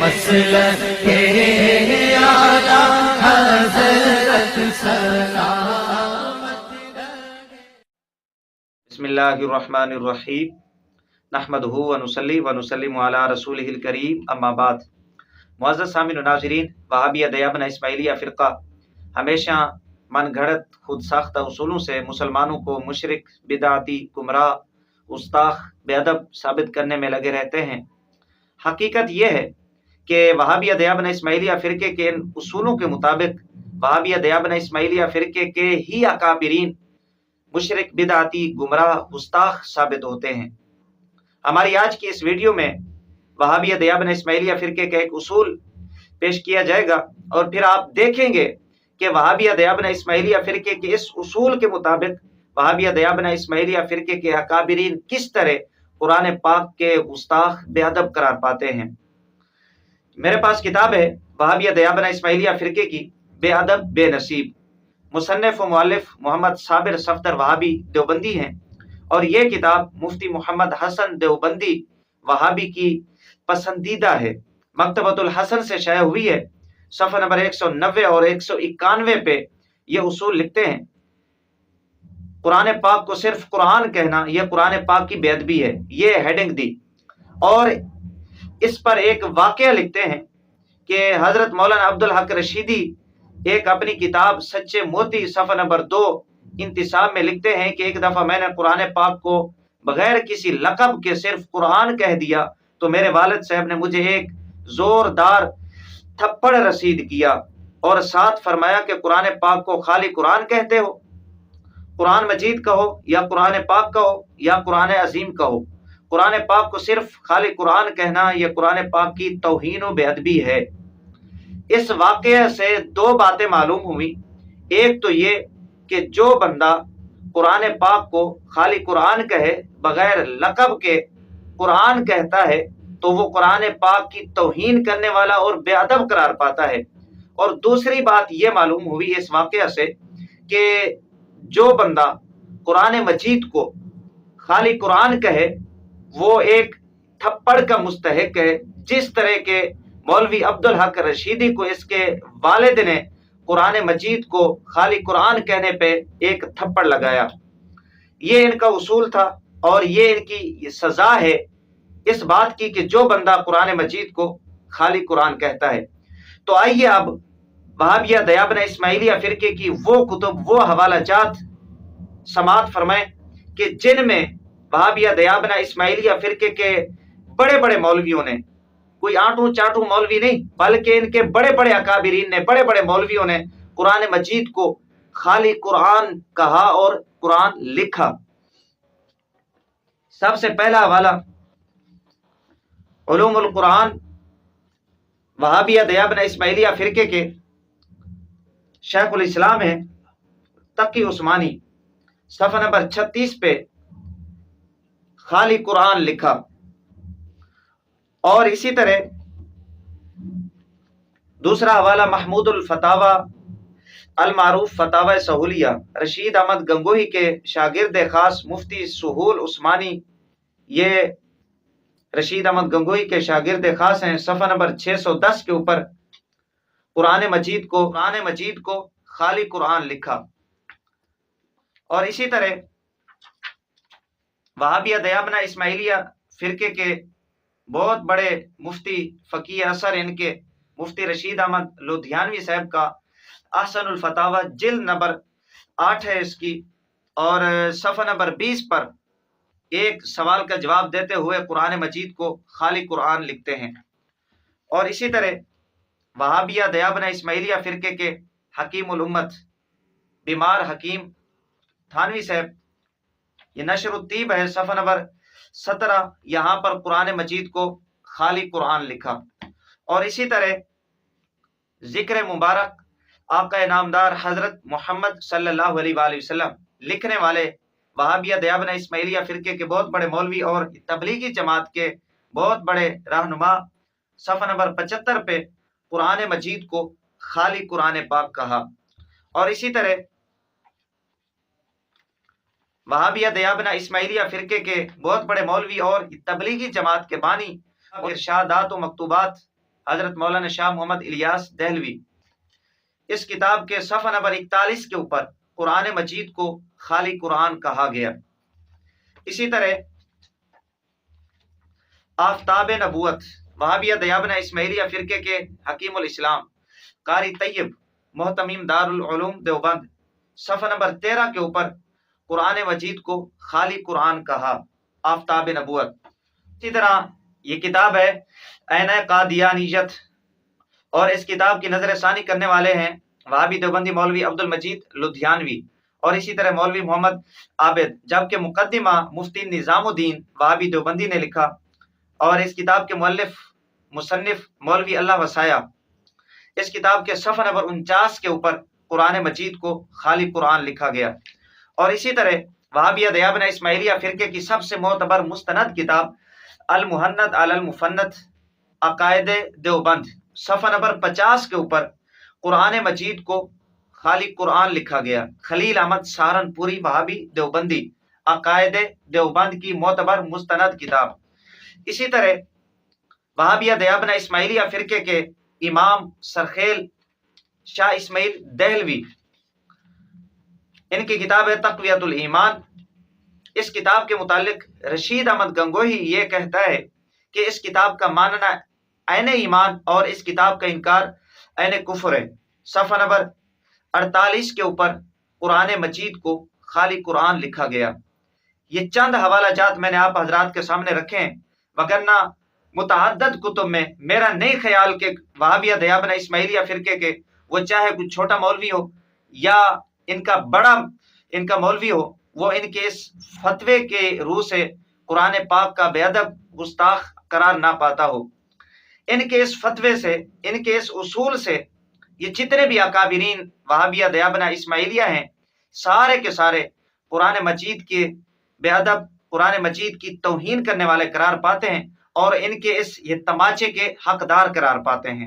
مسلک کے آلا حضرت سلامت رہے۔ بسم اللہ الرحمن الرحیم نحمدہ ونصلی ونسلم علی رسولہ الکریم اما بعد۔ معزز سامعین و ناظرین، وہابیہ دیابنہ اسماعیلیہ فرقہ ہمیشہ من گھڑت خود ساختہ اصولوں سے مسلمانوں کو مشرک، بدعتی، گمراہ، گستاخ، بے ادب ثابت کرنے میں لگے رہتے ہیں۔ حقیقت یہ ہے کہ وہابیہ دیابنہ اسماعیلیہ فرقے کے ان اصولوں کے مطابق وہابیہ دیابنہ اسماعیلیہ فرقے کے ہی اکابرین مشرک، بدعتی، گمراہ، گستاخ ثابت ہوتے ہیں۔ ہماری آج کی اس ویڈیو میں وہابیہ دیابنہ اسماعیلیہ فرقے کا ایک اصول پیش کیا جائے گا، اور پھر آپ دیکھیں گے کہ وہابیہ دیابنہ اسماعیلیہ فرقے کے اس اصول کے مطابق وہابیہ دیابنہ اسماعیلیہ فرقے کے اکابرین کس طرح قرآن پاک کے گستاخ، بے ادب قرار پاتے ہیں۔ میرے پاس کتاب ہے وہابیہ دیابنہ اسماعیلیہ فرقے کی، بے ادب بے نصیب۔ مصنف و مؤلف محمد صابر صفدر وہابی دیوبندی ہیں، اور یہ کتاب مفتی محمد حسن دیوبندی وہابی کی پسندیدہ ہے۔ مکتبۃ الحسن سے شائع ہوئی ہے۔ صفحہ نمبر 190 اور 191 پہ یہ اصول لکھتے ہیں: قرآن پاک کو صرف قرآن کہنا یہ قرآن پاک کی بے ادبی ہے۔ یہ ہیڈنگ دی، اور اس پر ایک واقعہ لکھتے ہیں کہ حضرت مولانا عبدالحق رشیدی ایک اپنی کتاب سچے موتی صفحہ نمبر 2 انتصاب میں لکھتے ہیں کہ ایک دفعہ میں نے قرآن پاک کو بغیر کسی لقب کے صرف قرآن کہہ دیا تو میرے والد صاحب نے مجھے ایک زوردار تھپڑ رسید کیا، اور ساتھ فرمایا کہ قرآن پاک کو خالی قرآن کہتے ہو؟ قرآن مجید کہو یا قرآن پاک کہو یا قرآن عظیم کہو، قرآن پاک کو صرف خالی قرآن کہنا یہ قرآن پاک کی توہین و بے ادبی ہے۔ اس واقعے سے دو باتیں معلوم ہوئی۔ ایک تو یہ کہ جو بندہ قرآن پاک کو خالی قرآن کہے، بغیر لقب کے قرآن کہتا ہے، تو وہ قرآن پاک کی توہین کرنے والا اور بے ادب قرار پاتا ہے۔ اور دوسری بات یہ معلوم ہوئی اس واقعہ سے کہ جو بندہ قرآن مجید کو خالی قرآن کہے وہ ایک تھپڑ کا مستحق ہے، جس طرح کے مولوی عبدالحق رشیدی کو اس کے والد نے قرآن مجید کو خالی قرآن کہنے پہ ایک تھپڑ لگایا۔ یہ ان کا اصول تھا، اور یہ ان کی سزا ہے اس بات کی کہ جو بندہ قرآن مجید کو خالی قرآن کہتا ہے۔ تو آئیے اب وہابیہ دیابنہ اسماعیلیہ فرقے کی وہ کتب، وہ حوالہ جات سماعت فرمائیں کہ جن میں وہابیہ دیابنہ اسماعیلیہ فرقے کے بڑے بڑے مولویوں نے، کوئی آنٹوں چاٹوں مولوی نہیں بلکہ ان کے بڑے بڑے اکابرین نے، بڑے بڑے مولویوں نے قرآن مجید کو خالی قرآن کہا اور قرآن لکھا۔ سب سے پہلا حوالہ علوم القرآن وہابیہ دیابنہ اسماعیلیہ فرقے کے شیخ الاسلام ہیں تقی عثمانی، صفحہ نمبر 36 پہ خالی قرآن لکھا۔ اور اسی طرح دوسرا حوالہ محمود الفتاوی المعروف فتاوی سہولیہ، رشید احمد گنگوہی کے شاگرد خاص مفتی سہول عثمانی، یہ رشید احمد گنگوہی کے شاگرد خاص ہیں، صفحہ نمبر 610 کے اوپر قرآن مجید کو خالی قرآن لکھا۔ اور اسی طرح وہابیہ دیابنہ اسماعیلیہ فرقے کے بہت بڑے مفتی فقیہ اثر ان کے مفتی رشید احمد لدھیانوی صاحب کا احسن الفتاوی جلد نمبر 8 ہے اس کی، اور صفحہ نمبر 20 پر ایک سوال کا جواب دیتے ہوئے قرآن مجید کو خالی قرآن لکھتے ہیں۔ اور اسی طرح وہابیہ دیابنہ اسماعیلیہ فرقے کے حکیم الامت بیمار حکیم تھانوی صاحب، یہ نشر الطیب ہے، صفحہ نمبر 17، یہاں پر قرآن مجید کو خالی قرآن لکھا۔ اور اسی طرح ذکر مبارک آقا نامدار حضرت محمد صلی اللہ علیہ وآلہ وسلم لکھنے والے وہابیہ دیابنہ اسماعیلیہ فرقے کے بہت بڑے مولوی اور تبلیغی جماعت کے بہت بڑے رہنما، صفحہ نمبر 75 پہ قرآن مجید کو خالی قرآن پاک کہا۔ اور اسی طرح وہابیہ دیابنہ اسماعیلیہ فرقے کے بہت بڑے مولوی اور تبلیغی جماعت کے بانی ارشادات و مکتوبات حضرت مولانا شاہ محمد الیاس دہلوی، اس کتاب کے صفحہ نمبر 41 کے اوپر قرآن مجید کو خالی قرآن کہا گیا۔ اسی طرح آفتاب نبوت وہابیہ دیابنہ اسماعیلیہ فرقے کے حکیم الاسلام قاری طیب محتمیم دارالعلوم دیوبند، صفحہ نمبر 13 کے اوپر قرآن مجید کو خالی قرآن کہا، آفتاب نبوت۔ اسی طرح یہ کتاب ہے عین قادیانیت، اور اس کتاب کی نظر ثانی کرنے والے ہیں وہابی دیوبندی مولوی عبد المجید لدھیانوی اور اسی طرح مولوی محمد عابد، جبکہ مقدمہ مفتی نظام الدین وہابی دیوبندی نے لکھا، اور اس کتاب کے مصنف مولوی اللہ وسایا۔ اس کتاب کے صفحہ نمبر 49 کے اوپر قرآن مجید کو خالی قرآن لکھا گیا۔ اور اسی طرح وہابیہ دیابنہ اسماعیلیہ فرقے کی سب سے معتبر مستند کتاب المحند علی المفند عقائد دیوبند، صفحہ نمبر 50 کے اوپر قرآن مجید کو خالی قرآن لکھا گیا۔ خلیل احمد سہارنپوری وہابی دیوبندی، عقائد دیوبند کی معتبر مستند کتاب۔ اسی طرح وہابیہ دیابنہ اسماعیلیہ فرقے کے امام سرخیل شاہ اسماعیل دہلوی، ان کی کتاب ہے تقویت الایمان۔ اس کتاب کے متعلق رشید احمد گنگوہی یہ کہتا ہے کہ اس کتاب کا ماننا عین ایمان اور اس کتاب کا انکار عین کفر ہے۔ صفحہ نمبر 48 کے اوپر قرآن مجید کو خالی قرآن لکھا گیا۔ یہ چند حوالہ جات میں نے آپ حضرات کے سامنے رکھے ہیں، وگرنہ متعدد کتب میں میرا نہیں خیال کہ وہابیہ دیابنہ اسماعیلیہ فرقے کے وہ چاہے کوئی چھوٹا مولوی ہو یا ان کا بڑا مولوی ہو، وہ ان کے اس فتوے کے روح سے قرآن پاک کا بے ادب گستاخ قرار نہ پاتا ہو۔ ان کے اس فتوے سے، ان کے اس اصول سے یہ جتنے بھی اکابرین وہابیہ دیابنہ اسماعیلیہ ہیں، سارے کے سارے قرآن مجید کے بے ادب، قرآن مجید کی توہین کرنے والے قرار پاتے ہیں اور ان کے اس یہ تماچے کے حقدار قرار پاتے ہیں۔